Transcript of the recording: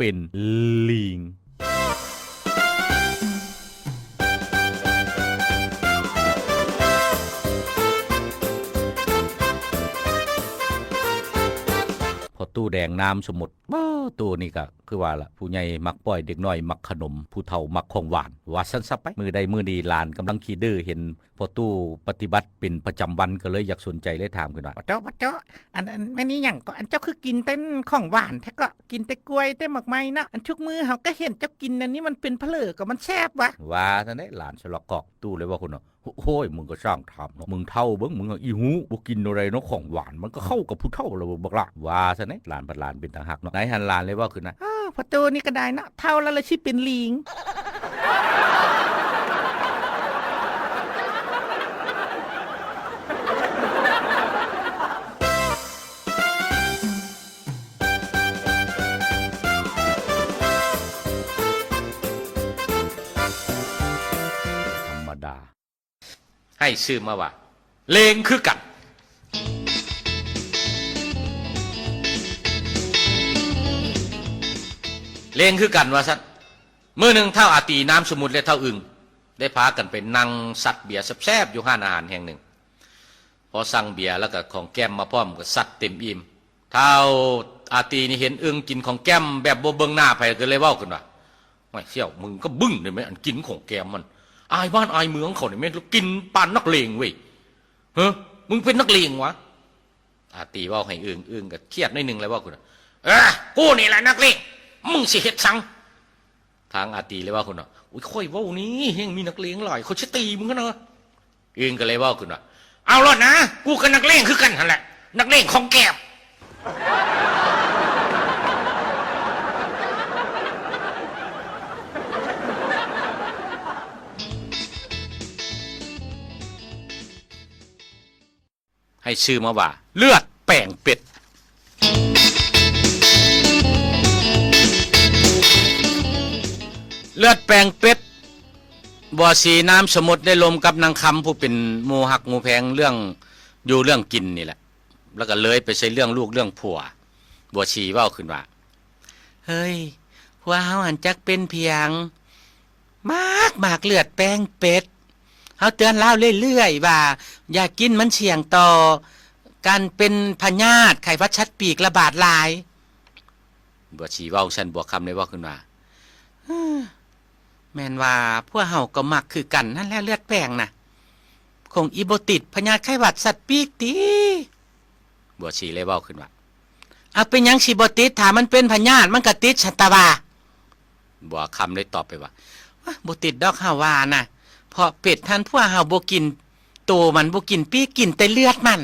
เป็นลิงพอตู้แดงน้ำสมุดตู้นี่ก็คือว่าล่ะผู้ใหญ่มักปล่อยเด็กน้อยมักขนมผู้เฒ่ามักของหวานว่าซั่นซะไปมือใดมือดีหลานกำลังขี้ดื้อเห็นพอตู้ปฏิบัติเป็นประจำวันก็เลยอยากสนใจเลยถามขึ้นว่าเจ้าอันไม่นี่หยังก็อันเจ้าคือกินเต้นของหวานแท้ก็กินแต่กล้วยแต่หมากไม้นะอันชุกมือเฮาก็เห็นเจ้ากินอันนี้มันเป็นเพลอก็มันแซ่บวะว่าซั่นได้หลานฉลอกกอกตู้เลยว่าคนโอ้ยมึงก็สร้างทำเนาะมึงเท่าเบิ่งมึงอีหูบ่กินอะไรเนาะของหวานมันก็เข้ากับผู้เฒ่าแล้วบักละว่าซั่นได้หลานบัดหลานเป็นต่างหากเนาะไหนหันหลานเลยว่าขึ้นนะพอโตนี่ก็ได้นะเท่าแล้วเลยสิเป็นลิงธรรมดาให้ชื่อมาว่าเลงคือกันเลงคือกันว่าสัตว์มื้อหนึ่งเท่าอาตีน้ำสมุทรและเท่าอึ่งได้พากันไปนั่งซัดเบียร์แซ่บๆอยู่ห้านอาหารแห่งหนึ่งพอสั่งเบียร์แล้วก็ของแก้มมาพร้อมก็ซัดเต็มอิ่มเท่าอาตีนี่เห็นอึ่งกินของแก้มแบบบ่เบิ่งหน้าไผก็เลยเว้าขึ้นว่าไม่เสี่ยวมึงก็บึ้งได้ไหมอันกินของแก้มมันอายบ้านอายเมืองเขาเนี่ยแม่งกินปานนักเลงเว้ยเฮ้มึงเป็นนักเลงวะอาตีเว้าให้อึ่งก็เครียดนิดนึงเลยว่าขึ้นกูนี่แหละนักเลงมึงสิเฮ็ดสังทางอาตีเลยว่าคุณอ่ะอุ้ยค่อยว่านี้ยังมีนักเลงหลายเขาจะตีมึงกันเนาะอึงก็เลยว่าคุณอ่ะเอาล่ะนะกูกับนักเลงคือกันนั่นแหละนักเลงของแก้มให้ชื่อมาว่าเลือดแป้งเป็ดเลือดแปลงเป็ดบ่อสีน้ำสมุทรได้ลมกับนางคำผู้เป็นหมูหักหมูแพงเรื่องอยู่เรื่องกินนี่แหละแล้วก็เลยไปใช้เรื่องลูกเรื่องผัวบัวชีเว้าขึ้นว่าเฮ้ยผัวเฮาหันจักเป็นเพียงมากเลือดแปลงเป็ดเฮาเตือนเล่าเรื่อยๆว่าอย่ากินมันเสี่ยงต่อการเป็นพยาธิไข้หวัดชัดปีกระบาดหลายบัวชีเว้าซั่นบัวคำเลยว่าขึ้นว่าแม่นว่าพวกเฮาก็มักคือกันนั่นแหละเลือดแป้งน่ะคงอีโบติดพญาไข้หวัดสัตว์ปีกติบัวชีเลยเว้าขึ้นว่าเอาเป็นหยังสิบ่ติดถ้ามันเป็นพญามันก็ติดชัตวาบัวคำเลยตอบไปว่าบ่ติดดอกเฮาว่าน่ะเพราะเป็ดท่านพวกเฮาบ่กินโตมันบ่กินปีกกินแต่เลือดมัน